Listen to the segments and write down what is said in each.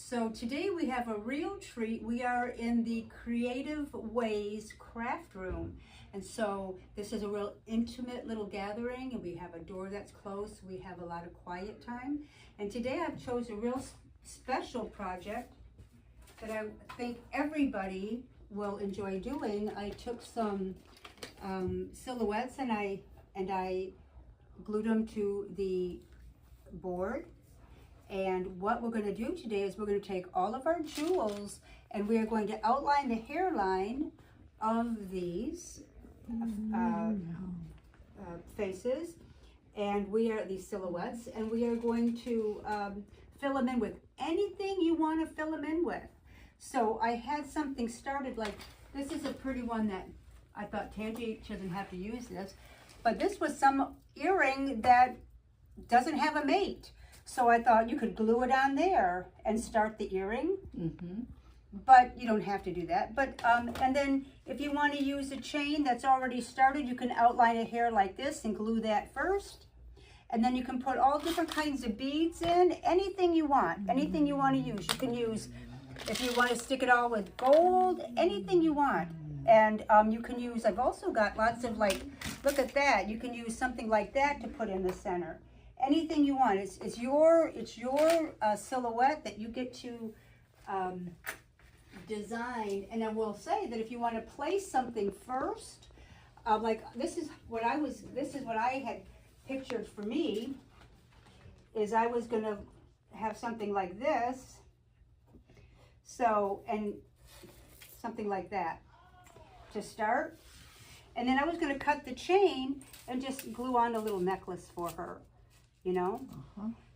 So today we have a real treat. We are in the Creative Ways craft room. And so this is a real intimate little gathering, and we have a door that's closed. So we have a lot of quiet time. And today I've chosen a real special project that I think everybody will enjoy doing. I took some silhouettes and I glued them to the board. And what we're going to do today is we're going to take all of our jewels and we are going to outline the hairline of these faces, and these silhouettes, and we are going to fill them in with anything you want to fill them in with. So I had something started, like this is a pretty one that I thought Tangi doesn't have to use this, but this was some earring that doesn't have a mate. So I thought you could glue it on there and start the earring, but you don't have to do that. But and then if you want to use a chain that's already started, you can outline a hair like this and glue that first. And then you can put all different kinds of beads in, anything you want to use. You can use, if you want to stick it all with gold, anything you want. And you can use, I've also got lots of, like, look at that. You can use something like that to put in the center. Anything you want. It's your silhouette that you get to design. And I will say that if you want to place something first, like this is what I had pictured for me, is I was going to have something like this. So, and something like that to start. And then I was going to cut the chain and just glue on a little necklace for her. You know,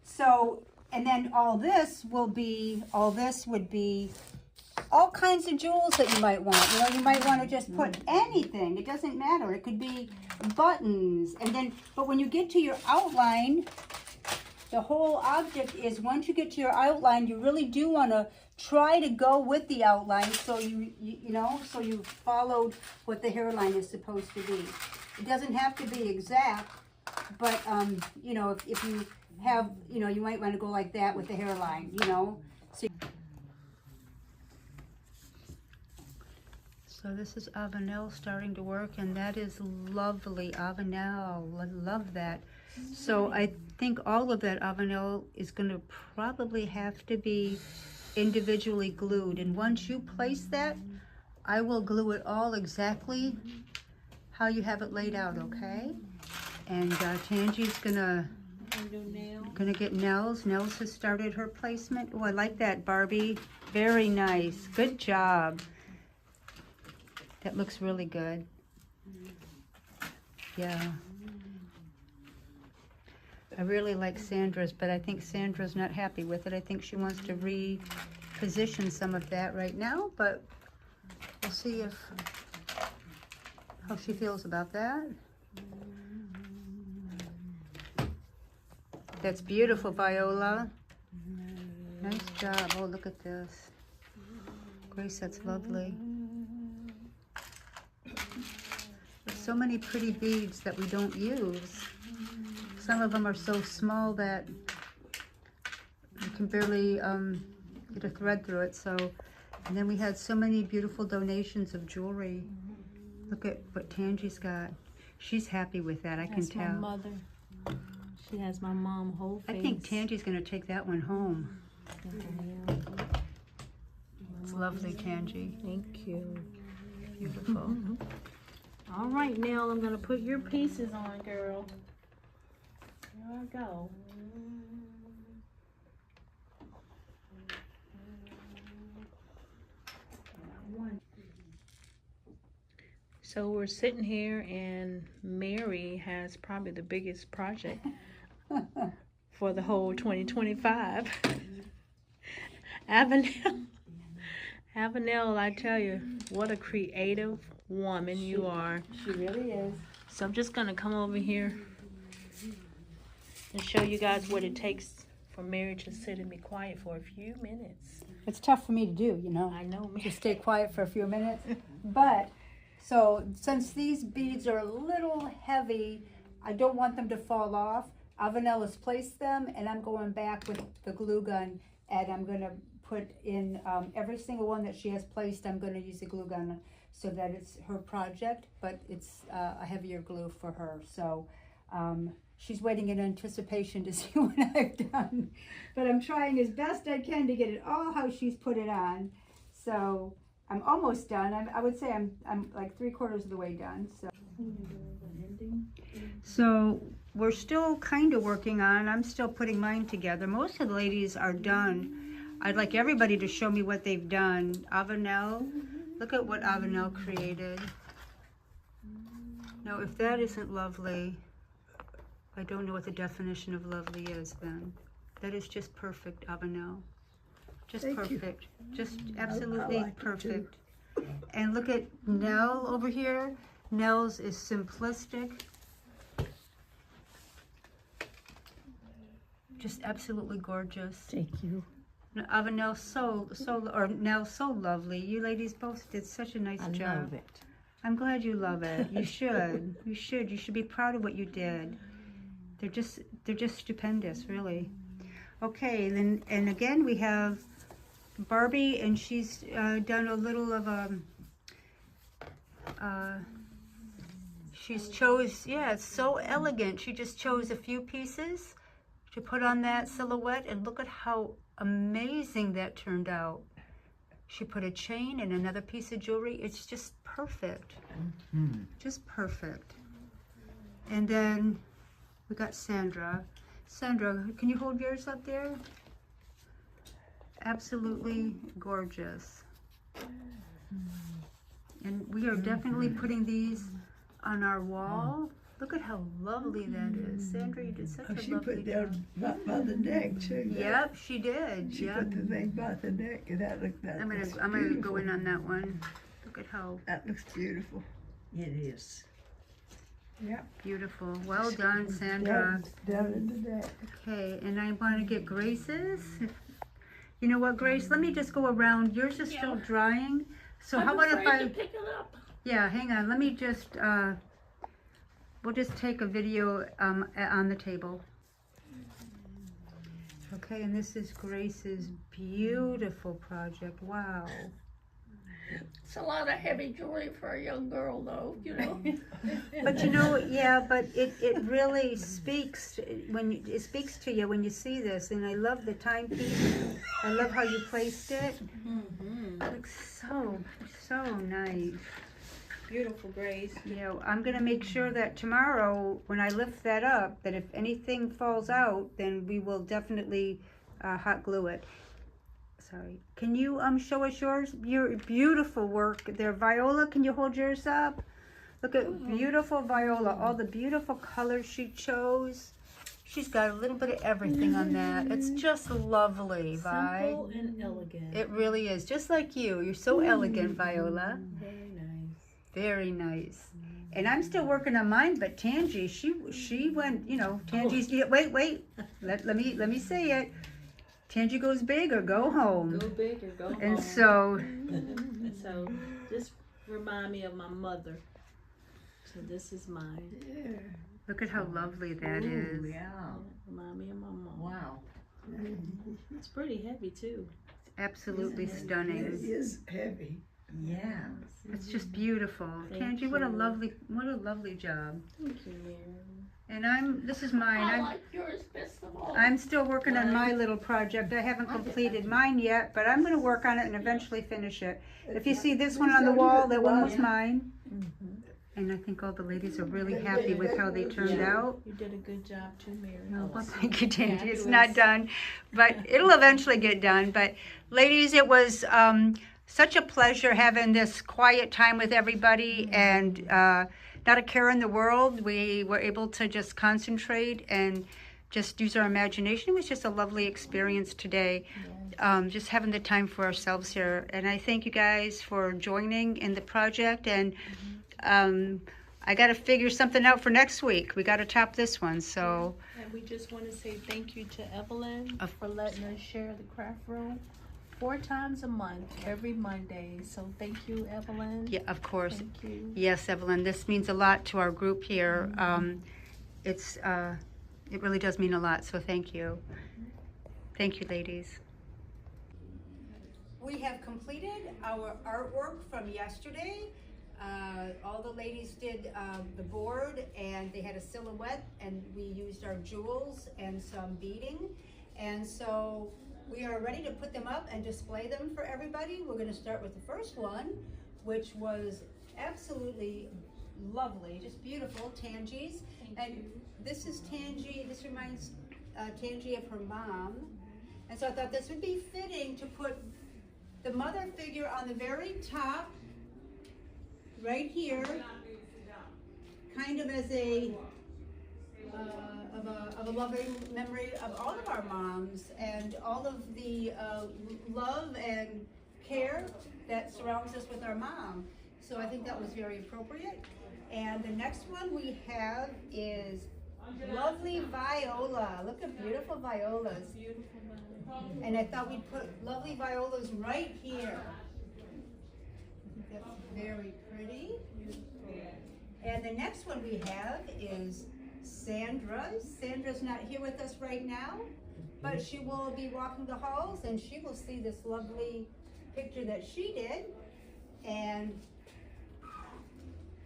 so, and then all this would be all kinds of jewels that you might want. You know, you might want to just put anything. It doesn't matter. It could be buttons. And then, but when you get to your outline, the whole object is, once you get to your outline, you really do want to try to go with the outline. So so you followed what the hairline is supposed to be. It doesn't have to be exact. But, you know, if you have, you know, you might want to go like that with the hairline, you know. So this is Avenel starting to work, and that is lovely. Avenel, I love that. So I think all of that Avenel is going to probably have to be individually glued. And once you place that, I will glue it all exactly how you have it laid out, okay? And Tangi's gonna get Nels. Nels has started her placement. Oh, I like that, Barbie. Very nice. Good job. That looks really good. Yeah. I really like Sandra's, but I think Sandra's not happy with it. I think she wants to reposition some of that right now, but we'll see how she feels about that. That's beautiful, Viola. Nice job. Oh, look at this. Grace, that's lovely. There's so many pretty beads that we don't use. Some of them are so small that you can barely get a thread through it. So, and then we had so many beautiful donations of jewelry. Look at what Tangi's got. She's happy with that, I can tell. That's my mother. She has my mom whole face. I think Tangi's going to take that one home. It's lovely, Tangi. Thank you. Beautiful. All right, Nell, I'm going to put your pieces on, girl. Here I go. So we're sitting here, and Mary has probably the biggest project for the whole 2025. Avenel, I tell you, what a creative woman you are. She really is. So I'm just going to come over here and show you guys what it takes for Mary to sit and be quiet for a few minutes. It's tough for me to do, you know. I know, Mary. To stay quiet for a few minutes. But, so, since these beads are a little heavy, I don't want them to fall off. Avenel has placed them, and I'm going back with the glue gun, and I'm going to put in every single one that she has placed. I'm going to use a glue gun so that it's her project, but it's a heavier glue for her. So she's waiting in anticipation to see what I've done. But I'm trying as best I can to get it all how she's put it on. So I'm almost done. I would say I'm like 3/4 of the way done. So we're still kind of working on. I'm still putting mine together. Most of the ladies are done. I'd like everybody to show me what they've done. Avenel, look at what Avenel created. Now, if that isn't lovely, I don't know what the definition of lovely is then. That is just perfect, Avenel. Just Thank perfect. You. Just absolutely like perfect. And look at Nell over here. Nell's is simplistic. Just absolutely gorgeous. Thank you. Avenel, Nell, so lovely. You ladies both did such a nice job. I love it. I'm glad you love it. You should. You should. You should be proud of what you did. They're just stupendous, really. Okay, then, and again we have Barbie, and she's done a little of she's chose, yeah, it's so elegant. She just chose a few pieces to put on that silhouette, and look at how amazing that turned out. She put a chain and another piece of jewelry. It's just perfect. Just perfect. And then we got Sandra. Sandra, can you hold yours up there? Absolutely gorgeous. And we are definitely putting these on our wall. Look at how lovely that is. Sandra, you did such a lovely job. She put down by the neck too. Yep, she did. She put the thing by the neck, and that looked I'm gonna go in on that one. Look at how that looks beautiful. It is. Yep. Beautiful. Well done, Sandra. Down in the neck. Okay, and I want to get Grace's. You know what, Grace? Let me just go around. Yours is still drying. So how about if I pick it up. Yeah, hang on. Let me just we'll just take a video on the table. Okay, and this is Grace's beautiful project. Wow. It's a lot of heavy jewelry for a young girl, though, you know. But you know, yeah, but it really speaks it speaks to you when you see this. And I love the timepiece. I love how you placed it. It looks so nice. Beautiful, Grace. You know, I'm gonna make sure that tomorrow when I lift that up, that if anything falls out, then we will definitely hot glue it. Sorry. Can you show us yours? Your beautiful work there. Viola, can you hold yours up? Look at beautiful Viola. All the beautiful colors she chose. She's got a little bit of everything on that. It's just lovely, Vi. Simple and elegant. It really is. Just like you. You're so elegant, Viola. Very nice. Very nice. And I'm still working on mine, but Tangi, she went, you know, Tangi's, wait. Let me say it. Tangi goes big or go home. Go big or go home. And so this remind me of my mother. So this is mine. Yeah. look at how lovely that is. Yeah. Remind me of my mom. Wow. It's pretty heavy too. Absolutely It stunning. is heavy. Yeah. It's just beautiful. Thank Tangi, what a you. lovely job. Thank you, Mary. And this is mine. I like yours best of all. I'm still working on my little project. I haven't completed mine yet, but I'm going to work on it and eventually finish it. If you see this one on the wall, that one was mine. And I think all the ladies are really happy with how they turned out. You did a good job too, Mary. Oh, well, thank you, Tangi. It's not done, but it'll eventually get done. But ladies, it was such a pleasure having this quiet time with everybody, and not a care in the world. We were able to just concentrate and just use our imagination. It was just a lovely experience today, just having the time for ourselves here. And I thank you guys for joining in the project. And I got to figure something out for next week. We got to top this one. So, And we just want to say thank you to Evelyn for letting us share the craft room 4 times a month, every Monday. So thank you, Evelyn. yeah, of course. Thank you. Yes, Evelyn, this means a lot to our group here. It really does mean a lot, so thank you. Thank you, ladies. We have completed our artwork from yesterday. All the ladies did the board, and they had a silhouette, and we used our jewels and some beading. And so we are ready to put them up and display them for everybody. We're going to start with the first one, which was absolutely lovely, just beautiful, Tangi's. And this is Tangi, this reminds Tangi of her mom. And so I thought this would be fitting to put the mother figure on the very top, right here, kind of as a of a loving memory of all of our moms and all of the love and care that surrounds us with our mom. So I think that was very appropriate. And the next one we have is lovely Viola. Look at beautiful violas. And I thought we'd put lovely violas right here. I think that's very pretty. And the next one we have is Sandra's. Sandra's not here with us right now, but she will be walking the halls and she will see this lovely picture that she did. And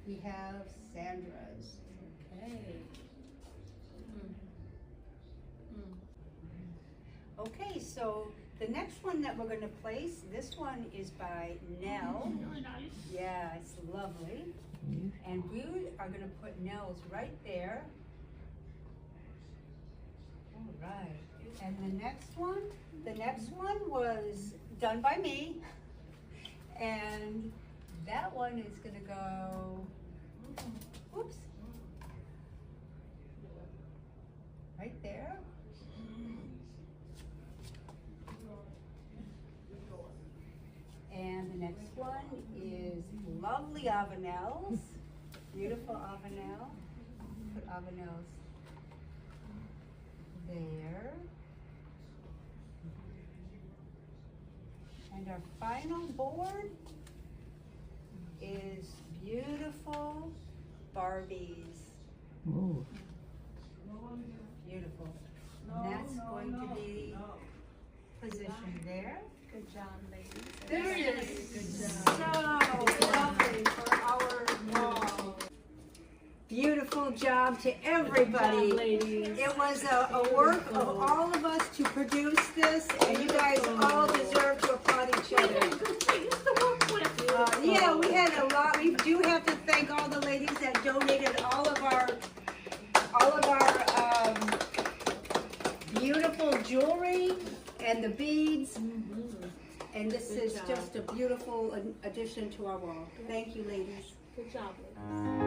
we have Sandra's. Okay. Okay, so the next one that we're going to place, this one is by Nell. Really nice. Yeah, it's lovely. And we are going to put Nell's right there. All right. And the next one was done by me. And that one is going to go, whoops, right there. And the next one is lovely Avenel's. Beautiful Avenel. Put Avenel's there. And our final board is beautiful Barbies. Ooh. Beautiful. And that's going to be positioned there. Good job, ladies. This is so lovely for our wall. Beautiful job to everybody. It was a work of all of us to produce this, and you guys all deserve to applaud each other. Yeah, we had a lot. We do have to thank all the ladies that donated all of our beautiful jewelry and the beads. And this is just a beautiful addition to our wall. Thank you, ladies. Good job, ladies.